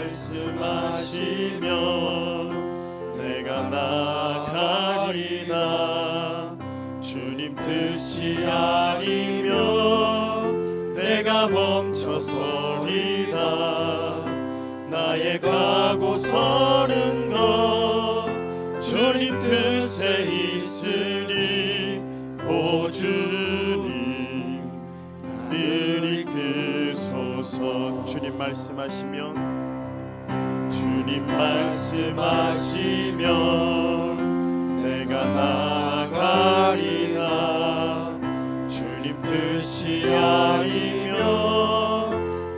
말씀하시면 내가 나가리다. 주님 뜻이 아니면 내가 멈춰서리다. 나의 가고 서는 것 주님 뜻에 있으니 오 주님 나를 이끄소서. 주님 말씀하시면 주님 말씀하시면 내가 나가리다. 주님 뜻이 아니면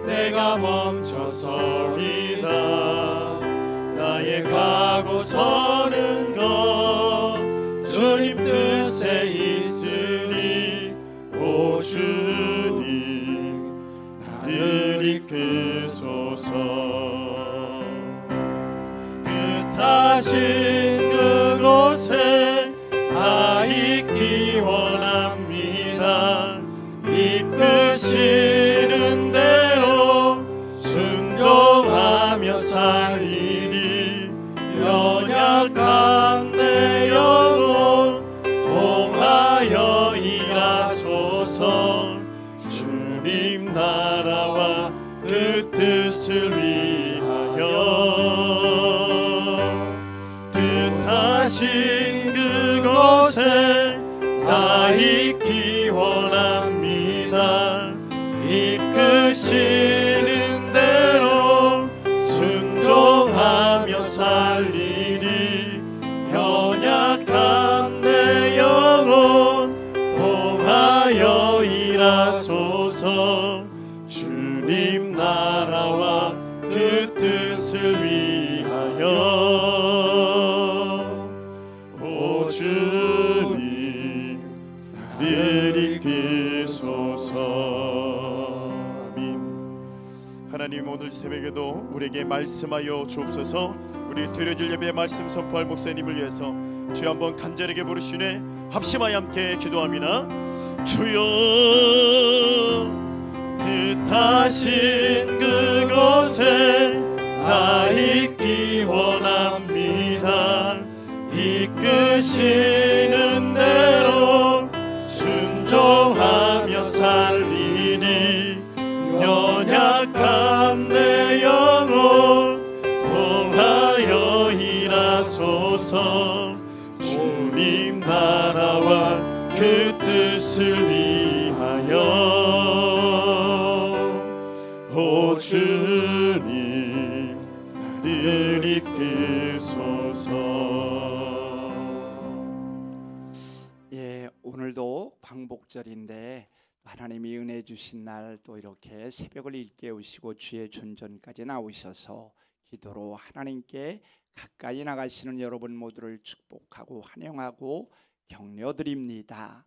내가 멈춰서리다. 나의 가고 서는 것 주님 뜻에 있으니 오 주님 나를 이끄소서. 뜻하신 그곳에 나 있기 원합니다. 이끄시는 대로 순종하며 살리니 연약한 내 영혼 통하여 일하소서. 주님 나라와 그 뜻을 위하여 뜻하신 그곳에 나 있기 원합니다. 이끄시는 대로 순종하며 살리니 연약한 내 영혼 통하여 일하소서. 주님 나라와 그 뜻을 위하여 오 주님 나를 이끄소서. 아멘. 하나님 오늘 새벽에도 우리에게 말씀하여 주옵소서. 우리 드려질 예배 말씀 선포할 목사님을 위해서 주여 한번 간절하게 부르시네 합심하여 함께 기도합니다. 주여 뜻하신 그곳에 나 있기 원합니다. 이끄시는 대로 순종하며 살리니 연약한 내 영혼 통하여 일하소서. 주님 나라와 그 뜻을 위하여 오 주님 나를 이끄소서. 예, 오늘도 광복절인데 하나님이 은혜 주신 날 또 이렇게 새벽을 일깨우시고 주의 존전까지 나오셔서 기도로 하나님께 가까이 나가시는 여러분 모두를 축복하고 환영하고 격려드립니다.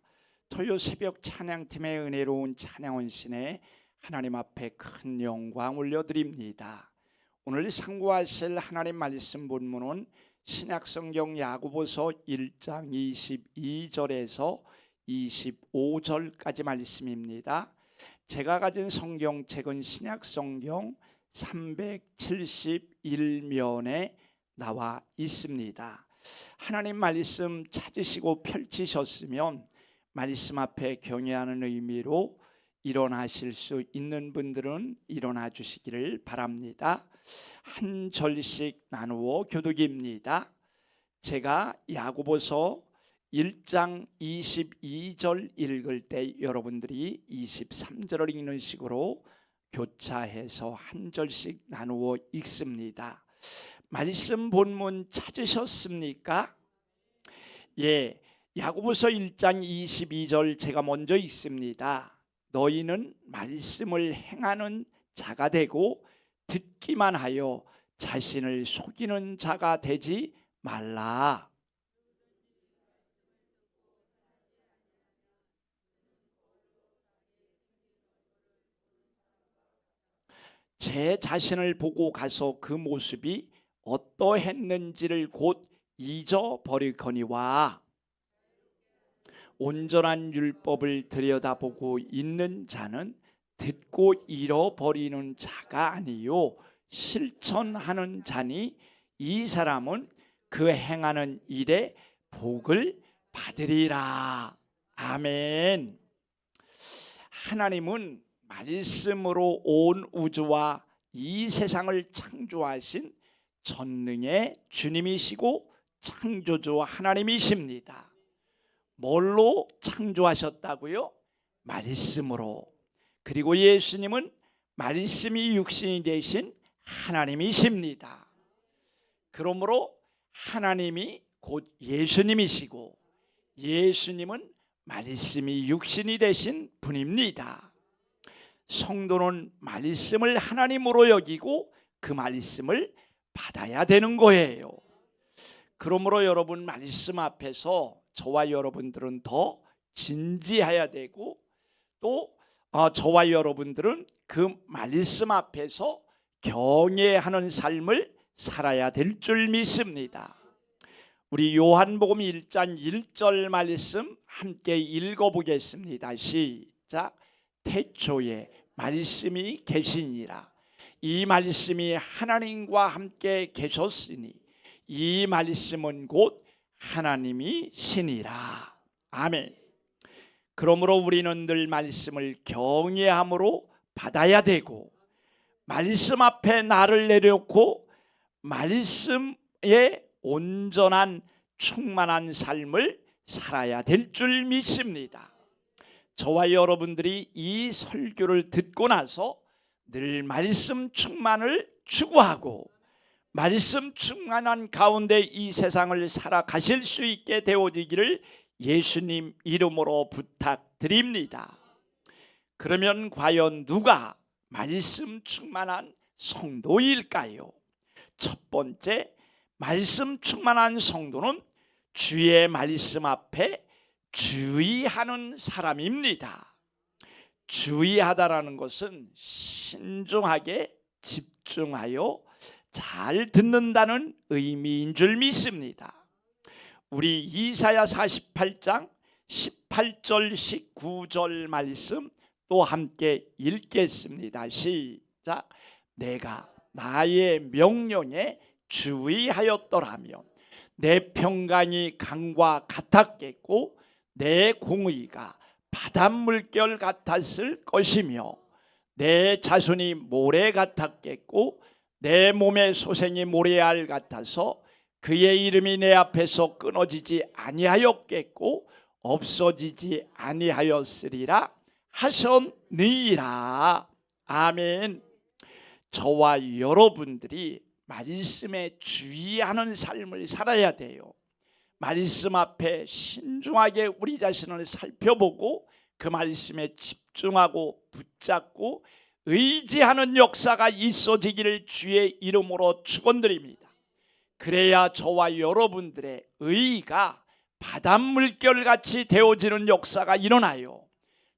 토요 새벽 찬양팀의 은혜로운 찬양원신에 하나님 앞에 큰 영광 올려드립니다. 오늘 상고하실 하나님 말씀 본문은 신약성경 야고보서 1장 22절에서 25절까지 말씀입니다. 제가 가진 성경책은 신약성경 371면에 나와 있습니다. 하나님 말씀 찾으시고 펼치셨으면 말씀 앞에 경외하는 의미로 일어나실 수 있는 분들은 일어나 주시기를 바랍니다. 한 절씩 나누어 교독입니다. 제가 야고보서 1장 22절 읽을 때 여러분들이 23절을 읽는 식으로 교차해서 한 절씩 나누어 읽습니다. 말씀 본문 찾으셨습니까? 예, 야고보서 1장 22절 제가 먼저 읽습니다. 너희는 말씀을 행하는 자가 되고 듣기만 하여 자신을 속이는 자가 되지 말라. 제 자신을 보고 가서 그 모습이 어떠했는지를 곧 잊어버리거니와 온전한 율법을 들여다보고 있는 자는 듣고 잃어버리는 자가 아니요 실천하는 자니 이 사람은 그 행하는 일에 복을 받으리라. 아멘. 하나님은 말씀으로 온 우주와 이 세상을 창조하신 전능의 주님이시고 창조주 하나님이십니다. 뭘로 창조하셨다고요? 말씀으로. 그리고 예수님은 말씀이 육신이 되신 하나님이십니다. 그러므로 하나님이 곧 예수님이시고 예수님은 말씀이 육신이 되신 분입니다. 성도는 말씀을 하나님으로 여기고 그 말씀을 받아야 되는 거예요. 그러므로 여러분 말씀 앞에서 저와 여러분들은 더 진지해야 되고 또 저와 여러분들은 그 말씀 앞에서 경외하는 삶을 살아야 될 줄 믿습니다. 우리 요한복음 1장 1절 말씀 함께 읽어보겠습니다. 시작. 태초에 말씀이 계시니라. 이 말씀이 하나님과 함께 계셨으니 이 말씀은 곧 하나님이시니라. 아멘. 그러므로 우리는 늘 말씀을 경외함으로 받아야 되고 말씀 앞에 나를 내려놓고 말씀에 온전한 충만한 삶을 살아야 될 줄 믿습니다. 저와 여러분들이 이 설교를 듣고 나서 늘 말씀 충만을 추구하고 말씀 충만한 가운데 이 세상을 살아가실 수 있게 되어지기를 예수님 이름으로 부탁드립니다. 그러면 과연 누가 말씀 충만한 성도일까요? 첫 번째, 말씀 충만한 성도는 주의 말씀 앞에 주의하는 사람입니다. 주의하다라는 것은 신중하게 집중하여 잘 듣는다는 의미인 줄 믿습니다. 우리 이사야 48장 18절 19절 말씀 또 함께 읽겠습니다. 시작. 내가 나의 명령에 주의하였더라면 내 평강이 강과 같았겠고 내 공의가 바닷물결 같았을 것이며 내 자손이 모래 같았겠고 내 몸의 소생이 모래알 같아서 그의 이름이 내 앞에서 끊어지지 아니하였겠고 없어지지 아니하였으리라 하셨느니라. 아멘. 저와 여러분들이 말씀에 주의하는 삶을 살아야 돼요. 말씀 앞에 신중하게 우리 자신을 살펴보고 그 말씀에 집중하고 붙잡고 의지하는 역사가 있어지기를 주의 이름으로 축원드립니다. 그래야 저와 여러분들의 의가 바닷물결같이 되어지는 역사가 일어나요.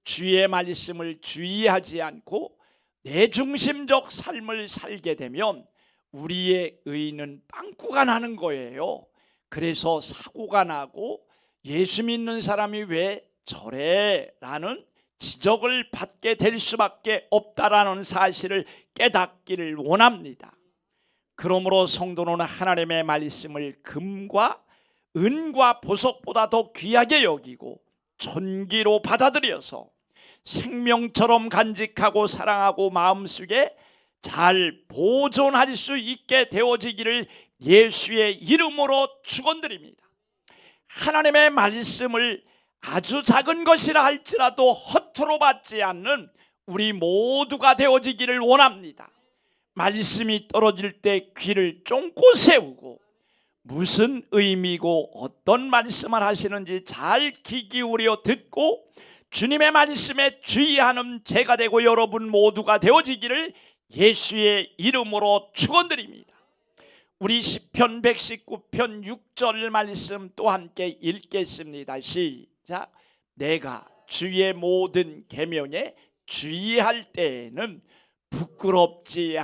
주의 말씀을 주의하지 않고 내중심적 삶을 살게 되면 우리의 의는 빵꾸가 나는 거예요. 그래서 사고가 나고 예수 믿는 사람이 왜 저래? 라는 지적을 받게 될 수밖에 없다라는 사실을 깨닫기를 원합니다. 그러므로 성도는 하나님의 말씀을 금과 은과 보석보다 더 귀하게 여기고 존귀로 받아들여서 생명처럼 간직하고 사랑하고 마음속에 잘 보존할 수 있게 되어지기를 예수의 이름으로 축원드립니다. 하나님의 말씀을 아주 작은 것이라 할지라도 허투루 받지 않는 우리 모두가 되어지기를 원합니다. 말씀이 떨어질 때 귀를 쫑긋 세우고 무슨 의미고 어떤 말씀을 하시는지 잘 귀 기울여 듣고 주님의 말씀에 주의하는 제가 되고 여러분 모두가 되어지기를 예수의 이름으로 축원드립니다. 우리 시편 119편 6절 말씀 또 함께 읽겠습니다. 시작. 내가 주의 모든 계명에 주의할 때에는 부끄럽지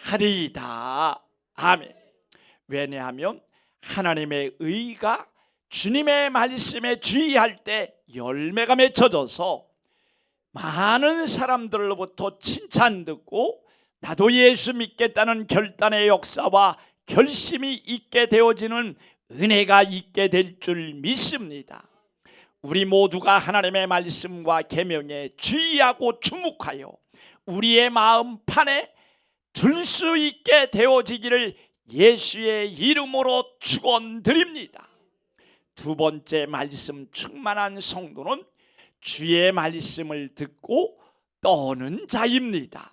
아니하리이다. 아멘. 왜냐하면 하나님의 의가 주님의 말씀에 주의할 때 열매가 맺혀져서 많은 사람들로부터 칭찬 듣고 나도 예수 믿겠다는 결단의 역사와 결심이 있게 되어지는 은혜가 있게 될 줄 믿습니다. 우리 모두가 하나님의 말씀과 계명에 주의하고 주목하여 우리의 마음판에 둘 수 있게 되어지기를 예수의 이름으로 축원드립니다. 두 번째 말씀 충만한 성도는 주의 말씀을 듣고 떠는 자입니다.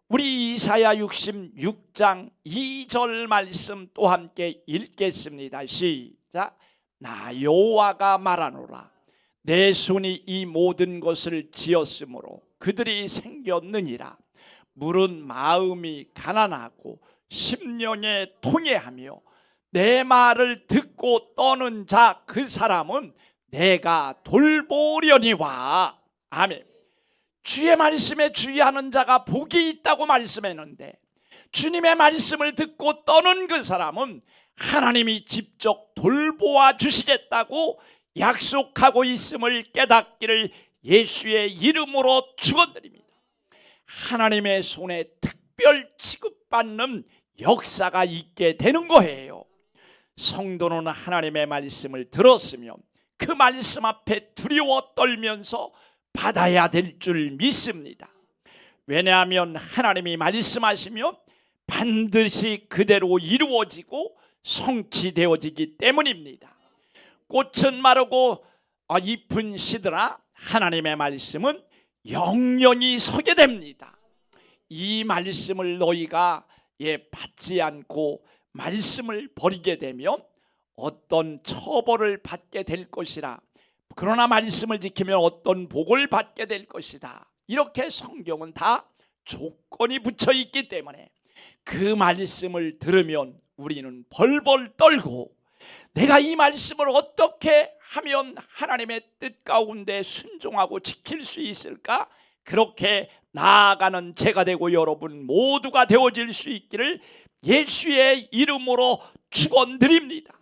우리 이사야 66장 2절 말씀 또 함께 읽겠습니다. 시작. 나 여호와가 말하노라. 내 손이 이 모든 것을 지었으므로 그들이 생겼느니라. 물은 마음이 가난하고 심령에 통해하며 내 말을 듣고 떠는 자 그 사람은 내가 돌보려니와. 아멘. 주의 말씀에 주의하는 자가 복이 있다고 말씀했는데, 주님의 말씀을 듣고 떠는 그 사람은 하나님이 직접 돌보아 주시겠다고 약속하고 있음을 깨닫기를 예수의 이름으로 축원드립니다. 하나님의 손에 특별 취급받는 역사가 있게 되는 거예요. 성도는 하나님의 말씀을 들었으면 그 말씀 앞에 두려워 떨면서 받아야 될 줄 믿습니다. 왜냐하면 하나님이 말씀하시면 반드시 그대로 이루어지고 성취되어지기 때문입니다. 꽃은 마르고 잎은 시드라 하나님의 말씀은 영영이 서게 됩니다. 이 말씀을 너희가 받지 않고 말씀을 버리게 되면 어떤 처벌을 받게 될 것이라, 그러나 말씀을 지키면 어떤 복을 받게 될 것이다. 이렇게 성경은 다 조건이 붙여 있기 때문에 그 말씀을 들으면 우리는 벌벌 떨고, 내가 이 말씀을 어떻게 하면 하나님의 뜻 가운데 순종하고 지킬 수 있을까? 그렇게 나아가는 제가 되고 여러분 모두가 되어질 수 있기를 예수의 이름으로 축원드립니다.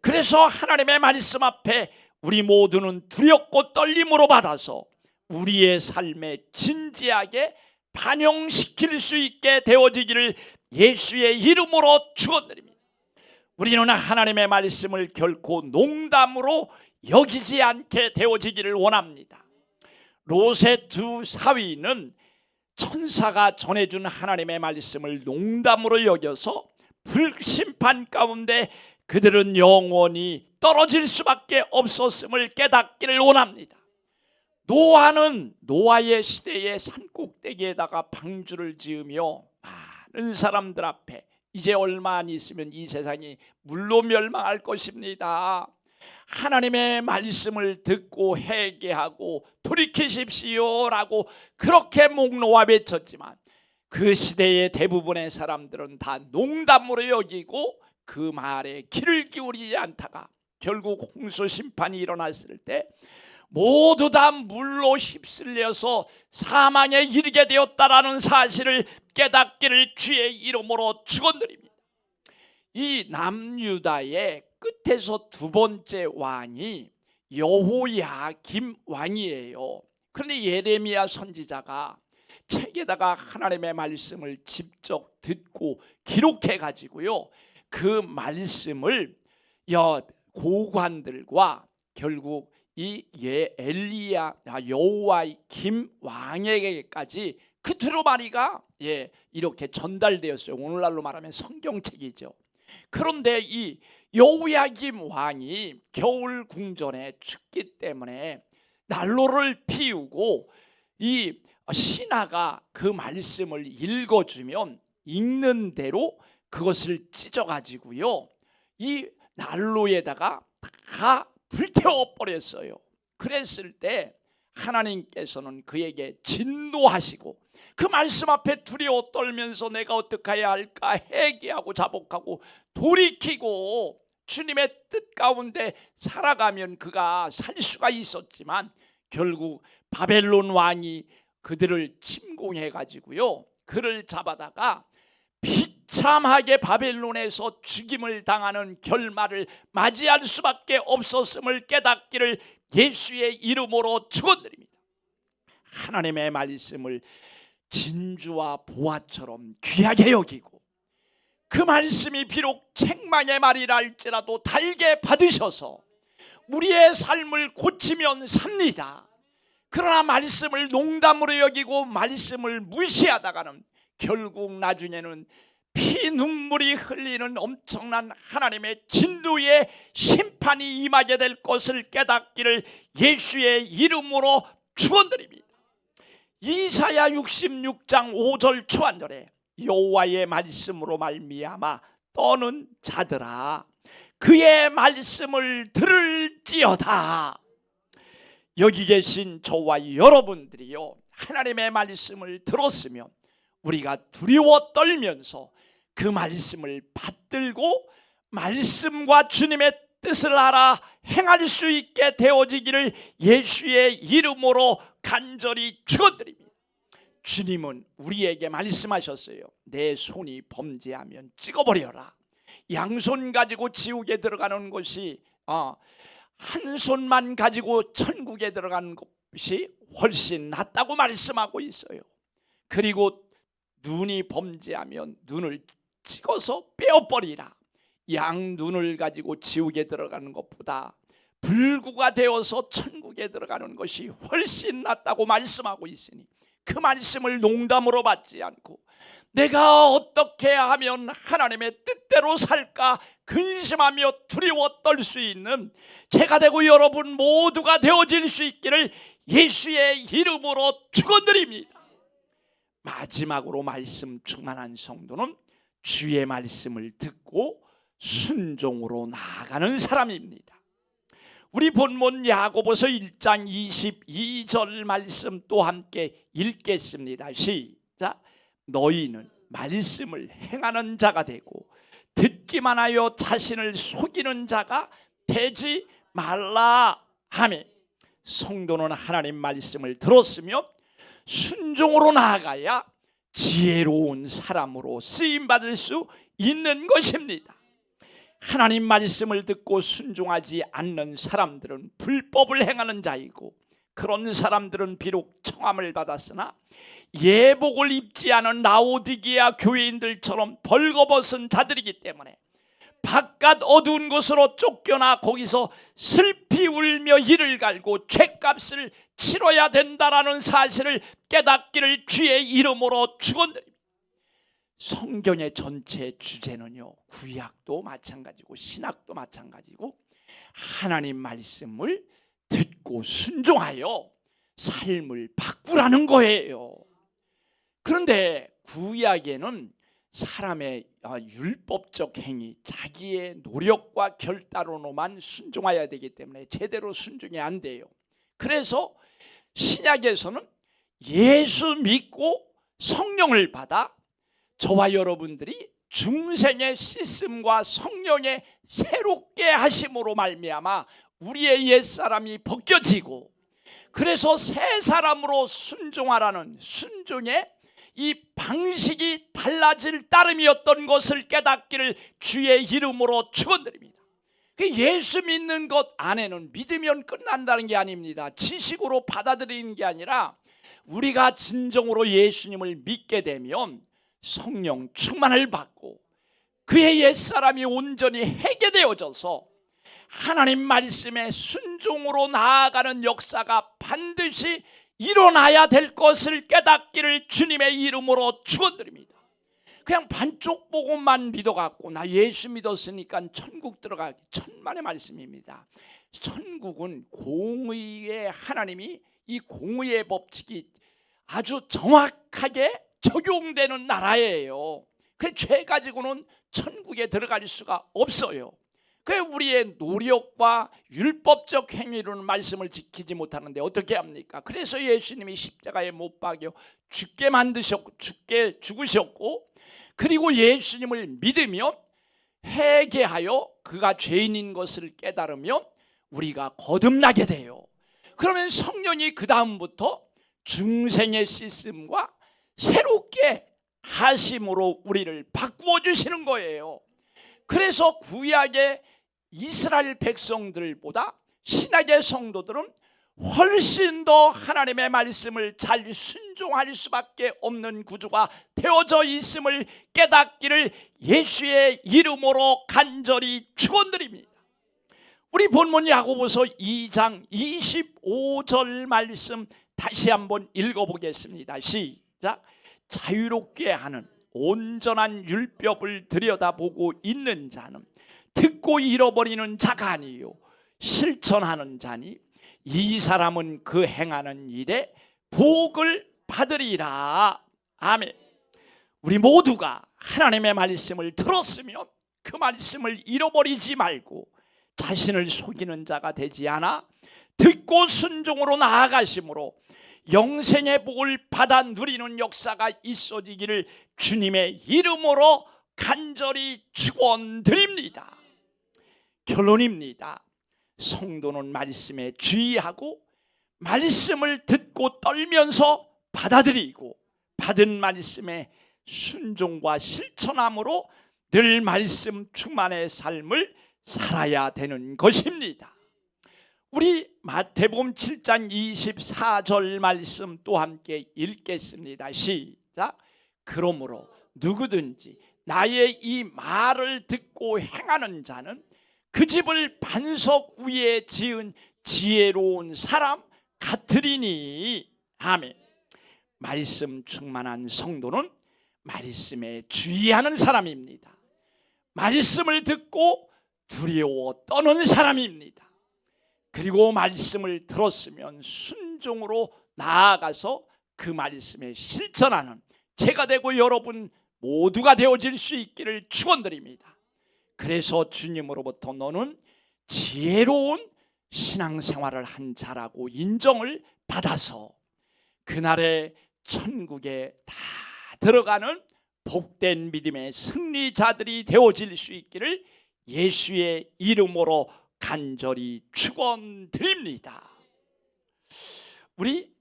그래서 하나님의 말씀 앞에 우리 모두는 두렵고 떨림으로 받아서 우리의 삶에 진지하게 반영시킬 수 있게 되어지기를 예수의 이름으로 축원드립니다. 우리는 하나님의 말씀을 결코 농담으로 여기지 않게 되어지기를 원합니다. 롯의 두 사위는 천사가 전해준 하나님의 말씀을 농담으로 여겨서 불심판 가운데 그들은 영원히 떨어질 수밖에 없었음을 깨닫기를 원합니다. 노아는 노아의 시대에 산꼭대기에다가 방주를 지으며 많은 사람들 앞에 이제 얼마 안 있으면 이 세상이 물로 멸망할 것입니다. 하나님의 말씀을 듣고 회개하고 돌이키십시오라고 그렇게 목 놓아 외쳤지만 그 시대의 대부분의 사람들은 다 농담으로 여기고 그 말에 귀를 기울이지 않다가 결국 홍수 심판이 일어났을 때 모두 다 물로 휩쓸려서 사망에 이르게 되었다라는 사실을 깨닫기를 주의 이름으로 축원드립니다. 이 남유다의 끝에서 두 번째 왕이 여호야김 왕이에요. 그런데 예레미야 선지자가 책에다가 하나님의 말씀을 직접 듣고 기록해 가지고요, 그 말씀을 고관들과 결국 이 엘리야 여호야김 왕에게까지 그 두루마리가 이렇게 전달되었어요. 오늘날로 말하면 성경책이죠. 그런데 이 여호야김 왕이 겨울 궁전에 춥기 때문에 난로를 피우고 이 신하가 그 말씀을 읽어주면 읽는 대로 그것을 찢어가지고요 이 난로에다가 다 불태워 버렸어요. 그랬을 때 하나님께서는 그에게 진노하시고 그 말씀 앞에 두려워 떨면서 내가 어떻게 해야 할까 회개하고 자복하고 돌이키고 주님의 뜻 가운데 살아가면 그가 살 수가 있었지만 결국 바벨론 왕이 그들을 침공해 가지고요 그를 잡아다가 비참하게 바벨론에서 죽임을 당하는 결말을 맞이할 수밖에 없었음을 깨닫기를 예수의 이름으로 축원드립니다. 하나님의 말씀을 진주와 보화처럼 귀하게 여기고 그 말씀이 비록 책망의 말이라 할지라도 달게 받으셔서 우리의 삶을 고치면 삽니다. 그러나 말씀을 농담으로 여기고 말씀을 무시하다가는 결국 나중에는 피 눈물이 흘리는 엄청난 하나님의 진노의 심판이 임하게 될 것을 깨닫기를 예수의 이름으로 축원드립니다. 이사야 66장 5절 초한절에 여호와의 말씀으로 말미암아 떠는 자들아 그의 말씀을 들을지어다. 여기 계신 저와 여러분들이요 하나님의 말씀을 들었으면 우리가 두려워 떨면서 그 말씀을 받들고 말씀과 주님의 뜻을 알아 행할 수 있게 되어지기를 예수의 이름으로 간절히 축원드립니다. 주님은 우리에게 말씀하셨어요. 내 손이 범죄하면 찍어버려라. 양손 가지고 지옥에 들어가는 것이 한 손만 가지고 천국에 들어가는 것이 훨씬 낫다고 말씀하고 있어요. 그리고 눈이 범죄하면 눈을 찍어서 빼어버리라. 양눈을 가지고 지옥에 들어가는 것보다 불구가 되어서 천국에 들어가는 것이 훨씬 낫다고 말씀하고 있으니 그 말씀을 농담으로 받지 않고 내가 어떻게 하면 하나님의 뜻대로 살까 근심하며 두려워 떨 수 있는 제가 되고 여러분 모두가 되어질 수 있기를 예수의 이름으로 축원드립니다. 마지막으로 말씀 충만한 성도는 주의 말씀을 듣고 순종으로 나아가는 사람입니다. 우리 본문 야고보서 1장 22절 말씀 또 함께 읽겠습니다. 시작. 너희는 말씀을 행하는 자가 되고 듣기만 하여 자신을 속이는 자가 되지 말라 하며 성도는 하나님 말씀을 들었으며 순종으로 나아가야 지혜로운 사람으로 쓰임받을 수 있는 것입니다. 하나님 말씀을 듣고 순종하지 않는 사람들은 불법을 행하는 자이고 그런 사람들은 비록 청함을 받았으나 예복을 입지 않은 라오디게아 교회인들처럼 벌거벗은 자들이기 때문에 바깥 어두운 곳으로 쫓겨나 거기서 슬피 울며 이를 갈고 죗값을 치러야 된다라는 사실을 깨닫기를 주의 이름으로 축원드립니다. 성경의 전체 주제는요 구약도 마찬가지고 신약도 마찬가지고 하나님 말씀을 듣고 순종하여 삶을 바꾸라는 거예요. 그런데 구약에는 사람의 율법적 행위, 자기의 노력과 결단으로만 순종해야 되기 때문에 제대로 순종이 안 돼요. 그래서 신약에서는 예수 믿고 성령을 받아 저와 여러분들이 중생의 씻음과 성령의 새롭게 하심으로 말미암아 우리의 옛사람이 벗겨지고 그래서 새 사람으로 순종하라는 순종의 이 방식이 달라질 따름이었던 것을 깨닫기를 주의 이름으로 축원드립니다. 예수 믿는 것 안에는 믿으면 끝난다는 게 아닙니다. 지식으로 받아들이는 게 아니라 우리가 진정으로 예수님을 믿게 되면 성령 충만을 받고 그의 옛사람이 온전히 해결되어져서 하나님 말씀에 순종으로 나아가는 역사가 반드시 일어나야 될 것을 깨닫기를 주님의 이름으로 축원드립니다. 그냥 반쪽 복음만 믿어갖고 나 예수 믿었으니까 천국 들어가기 천만의 말씀입니다. 천국은 공의의 하나님이 이 공의의 법칙이 아주 정확하게 적용되는 나라예요. 그 죄 가지고는 천국에 들어갈 수가 없어요. 그 우리의 노력과 율법적 행위로는 말씀을 지키지 못하는데 어떻게 합니까? 그래서 예수님이 십자가에 못 박여 죽게 만드셨고 죽게 죽으셨고 그리고 예수님을 믿으며 회개하여 그가 죄인인 것을 깨달으면 우리가 거듭나게 돼요. 그러면 성령이 그 다음부터 중생의 시스템과 새롭게 하심으로 우리를 바꾸어 주시는 거예요. 그래서 구약의 이스라엘 백성들보다 신약의 성도들은 훨씬 더 하나님의 말씀을 잘 순종할 수밖에 없는 구조가 되어져 있음을 깨닫기를 예수의 이름으로 간절히 축원드립니다. 우리 본문 야고보서 2장 25절 말씀 다시 한번 읽어보겠습니다. 시작. 자유롭게 하는 온전한 율법을 들여다보고 있는 자는 듣고 잃어버리는 자가 아니요 실천하는 자니 이 사람은 그 행하는 일에 복을 받으리라. 아멘. 우리 모두가 하나님의 말씀을 들었으면 그 말씀을 잃어버리지 말고 자신을 속이는 자가 되지 않아 듣고 순종으로 나아가심으로 영생의 복을 받아 누리는 역사가 있어지기를 주님의 이름으로 간절히 축원드립니다. 결론입니다. 성도는 말씀에 주의하고 말씀을 듣고 떨면서 받아들이고 받은 말씀에 순종과 실천함으로 늘 말씀 충만의 삶을 살아야 되는 것입니다. 우리 마태복음 7장 24절 말씀 또 함께 읽겠습니다. 시작. 그러므로 누구든지 나의 이 말을 듣고 행하는 자는 그 집을 반석 위에 지은 지혜로운 사람 같으리니. 아멘. 말씀 충만한 성도는 말씀에 주의하는 사람입니다. 말씀을 듣고 두려워 떠는 사람입니다. 그리고 말씀을 들었으면 순종으로 나아가서 그 말씀에 실천하는 제가 되고 여러분 모두가 되어질 수 있기를 축원드립니다. 그래서 주님으로부터 너는 지혜로운 신앙생활을 한 자라고 인정을 받아서 그날의 천국에 다 들어가는 복된 믿음의 승리자들이 되어질 수 있기를 예수의 이름으로 간절히 축원드립니다. 우리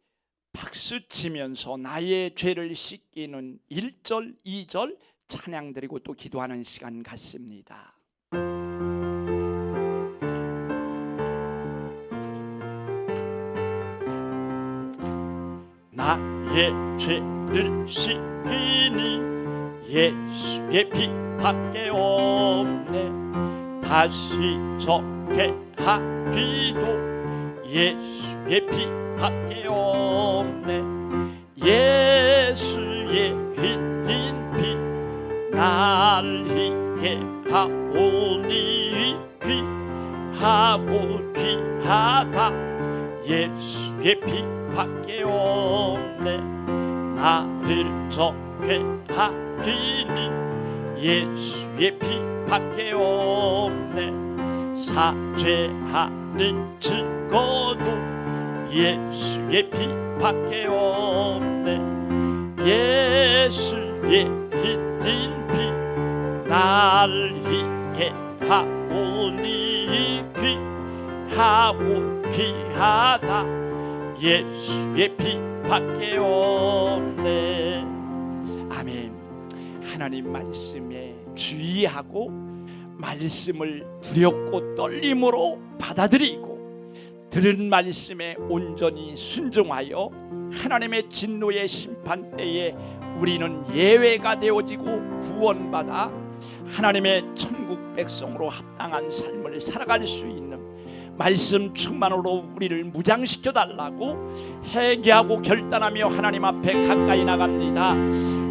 박수 치면서 나의 죄를 씻기는 1절 2절 찬양 드리고 또 기도하는 시간 갖습니다. 나의 죄를 씻기니 예수의 피밖에 없네. 다시 적게 하기도 예수의 피밖에 없네. 예수의 흘린 피 날 희게 하오니 귀하고 귀하다. 예수의 피밖에 없네. 나를 적게 하기니 예수의 피밖에 없네. 사죄하는 증거도 예수의 피밖에 없네. 예수의 흘린 피 날 희게 하오니 귀하고 귀하다. 예수의 피밖에 없네. 아멘. 하나님 말씀에 주의하고 말씀을 두렵고 떨림으로 받아들이고 들은 말씀에 온전히 순종하여 하나님의 진노의 심판 때에 우리는 예외가 되어지고 구원받아 하나님의 천국 백성으로 합당한 삶을 살아갈 수 있는 말씀 충만으로 우리를 무장시켜 달라고 회개하고 결단하며 하나님 앞에 가까이 나갑니다.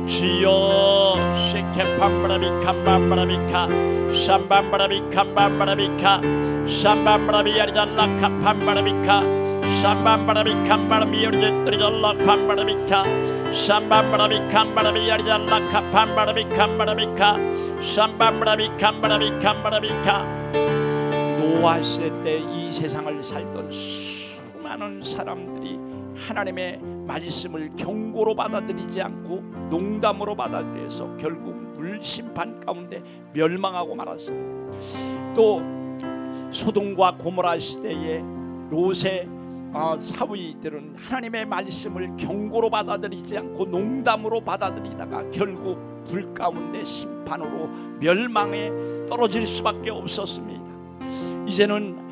주여 쉐케팜바라비캄밤바라비카 샴밤바라비캄밤바라비카 샴밤바라비야리잘라카팜바라비카 샴밤바라비캄바라비야리잘라팜바라비카 샴밤바라비캄바라비야리잘라카팜바라비캄바라비카 샴밤바라비캄바라비캄바라비카. 노아 시대 때 이 세상을 살던 수많은 사람들이 하나님의 말씀을 경고로 받아들이지 않고 농담으로 받아들여서 결국 물심판 가운데 멸망하고 말았습니다. 또 소돔과 고모라 시대의 롯의 사위들은 하나님의 말씀을 경고로 받아들이지 않고 농담으로 받아들이다가 결국 불 가운데 심판으로 멸망에 떨어질 수밖에 없었습니다. 이제는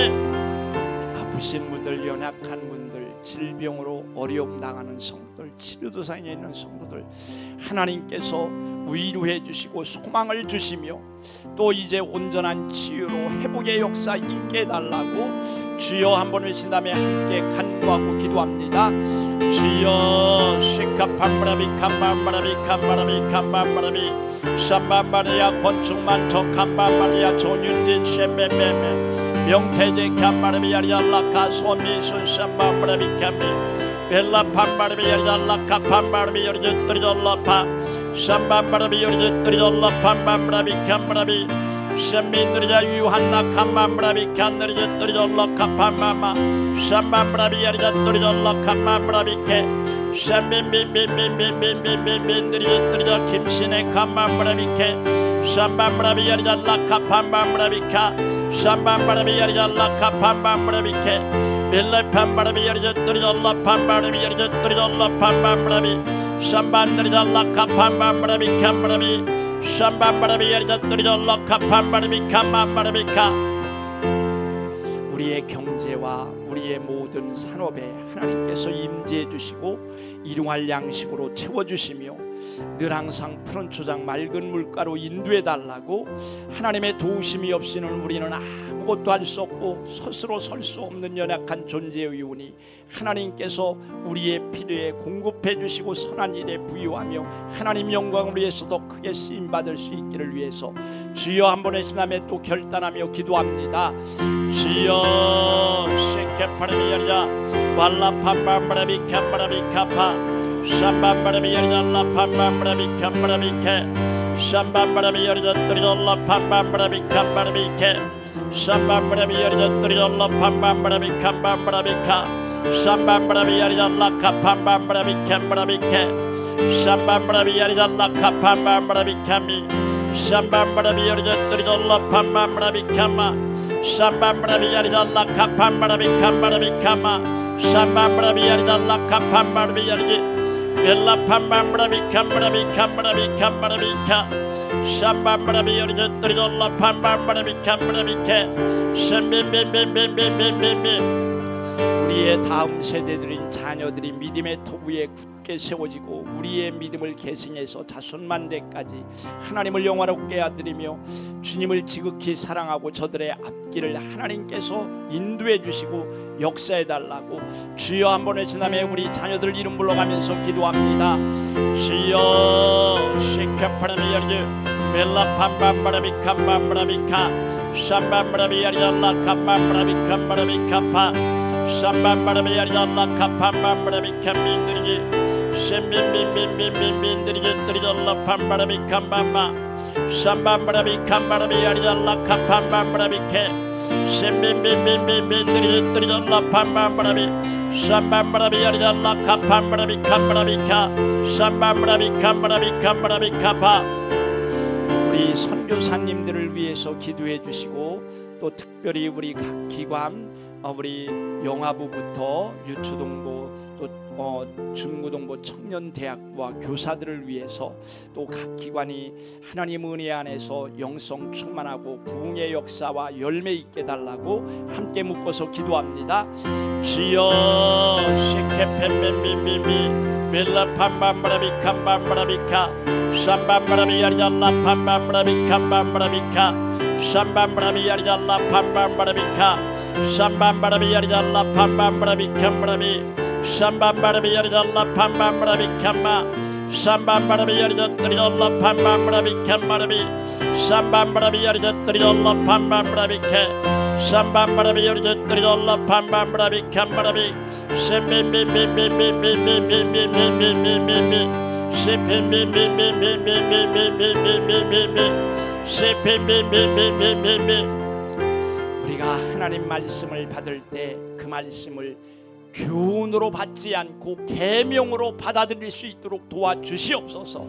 아프신 분들, 연약한 분들, 질병으로 어려움 당하는 성도들, 치료도상에 있는 성도들 하나님께서 위로해 주시고 소망을 주시며 또 이제 온전한 치유로 회복의 역사 있게 해달라고 주여 한번 외친 다음에 함께 간구하고 기도합니다. 주여 시카팜바라비 캄밤바라비 캄바라비 캄밤바라비 샴밤바리아 건축만터 캄밤바리아 조윤진 셴베베메 명태제 캄바라비 야리알라카 소미순 샴밤바라비 캄비 벨라 팜바라비 야리알라카 팜바라비 야리저뜨리돌라파 샴밤바라비 야리저뜨리돌라 팜밤바라비 캄바라비 샴민드리자 유한나 캄밤바라비 칸느리저뜨리돌라 카팜마마 샴밤바라비 야리저뜨리돌라 캄밤바라비케 샴빈빈빈빈빈빈빈빈빈들이저뜨리저 김신의 캄밤바라비케 샴밤바라비 야리잘라 카팜밤바라비카 샴밤바라비 야리잘라 카팜밤바라비케 빌레팜바라비 야리저뜨리돌라 팜바라비 야리저뜨리돌라 팜밤바라비 샴반드리잘라 카팜밤바라비 캄바라비 샴밤바라비 야리저뜨리돌라 카팜바라비 캄밤바라비카 우리의 경제와 우리의 모든 산업에 하나님께서 임재해 주시고 일용할 양식으로 채워주시며 늘 항상 푸른 초장 맑은 물가로 인도해 달라고 하나님의 도우심이 없이는 우리는 아무것도 할 수 없고 스스로 설 수 없는 연약한 존재이오니 하나님께서 우리의 필요에 공급해 주시고 선한 일에 부유하며 하나님 영광을 위해서 더 크게 쓰임받을 수 있기를 위해서 주여 한번 외치나며 또 결단하며 기도합니다. 주여 셰케파르비 야리자 왈라팜밤바라비 캄바라비 카파 샴밤바라비 야리잘라 팜밤바라비 캄바라비케 샴밤바라비 야리자뜨리돌라 팜밤바라비 캄바라비케 샴밤바라비 야리자뜨리돌라 팜밤바라비 캄밤바라비카 샴밤바라비 야리잘라 카팜밤바라비 캄바라비케 샴밤바라비 야리잘라 카팜밤바라비 캄비 샴밤바라비 야리자뜨리돌라 팜밤바라비 캄마 샴밤바라비 야리잘라 카팜바라비 캄바라비 캄마 샴밤바라비 야리잘라 카팜바라비 야리지 벨라 팜밤바라비 캄바라비 캄바라비 캄바라비카 샴밤바라비 야리자뜨리돌라 팜밤바라비 캄바라비케 샴빈빈빈빈빈빈빈빈 우리의 다음 세대들인 자녀들이 믿음의 터 위에 굳게 세워지고 우리의 믿음을 계승해서 자손만대까지 하나님을 영화롭게 하드리며 주님을 지극히 사랑하고 저들의 앞길을 하나님께서 인도해 주시고 역사해 달라고 주여 한번 외치다며 우리 자녀들 이름 불러가면서 기도합니다. 주여 시카파라비 야리즈 벨라 팜밤바라비 캄밤바라비카 샴밤바라비 야리잘라 캄밤바라비 캄바라비카파 샴밤바라비 야리잘라 카팜밤바라비 캄빈드리지 셴빈빈빈빈빈빈드리지 뜨리잘라 팜바라비 캄밤마 샴밤바라비 캄바라비 야리잘라 카팜밤바라비케 셴빈빈빈빈빈드리지 뜨리잘라 팜밤바라비 샴밤바라비 야리잘라 카팜바라비 캄바라비카 샴밤바라비 캄바라비 캄바라비카파 우리 선교사님들을 위해서 기도해 주시고 또 특별히 우리 각 기관 우리 영화부부터 유초동부 또 중고동부 청년대학부와 교사들을 위해서 또 각 기관이 하나님 은혜 안에서 영성 충만하고 부흥의 역사와 열매 있게 달라고 함께 묶어서 기도합니다. 주여 시케페메미미미 벨라팜밤브라비캄밤브라비카 샴밤브라비야리잘라 팜밤브라비캄밤브라비카 샴밤브라비야리잘라 팜밤브라비카 샴밤브라비야리잘라 팜밤브라비캄브라비 샴밤바라비야리잘라 팜밤브라비캄마 샴밤바라비야리잘라 팜밤브라비캄마라비 샴밤바라비야리잘라 팜밤브라비케 샴밤바라비야리잘라 팜밤브라비캄마라비 셈비비비비비비비비비비비비비 셈비비비비비비비비비비비 셈비비비비비비비. 우리가 하나님 말씀을 받을 때 그 말씀을 교훈으로 받지 않고 계명으로 받아들일 수 있도록 도와주시옵소서.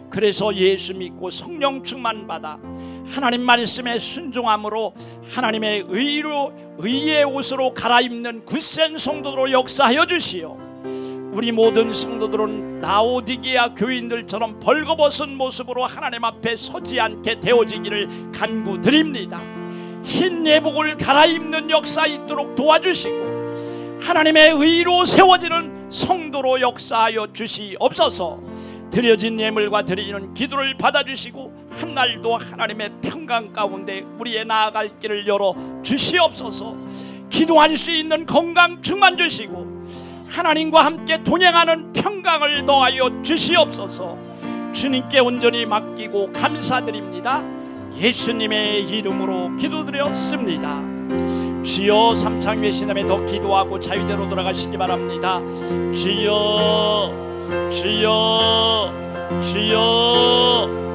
그래서 예수 믿고 성령 충만 받아 하나님 말씀에 순종함으로 하나님의 의의 옷으로 갈아입는 굳센 성도로 역사하여 주시오. 우리 모든 성도들은 라오디게아 교인들처럼 벌거벗은 모습으로 하나님 앞에 서지 않게 되어지기를 간구드립니다. 흰 예복을 갈아입는 역사 있도록 도와주시고 하나님의 의로 세워지는 성도로 역사하여 주시옵소서. 드려진 예물과 드리는 기도를 받아주시고 한날도 하나님의 평강 가운데 우리의 나아갈 길을 열어 주시옵소서. 기도할 수 있는 건강 충만 주시고 하나님과 함께 동행하는 평강을 더하여 주시옵소서. 주님께 온전히 맡기고 감사드립니다. 예수님의 이름으로 기도드렸습니다. 주여, 삼창회 신함에 더 기도하고 자유대로 돌아가시기 바랍니다. 주여, 주여, 주여.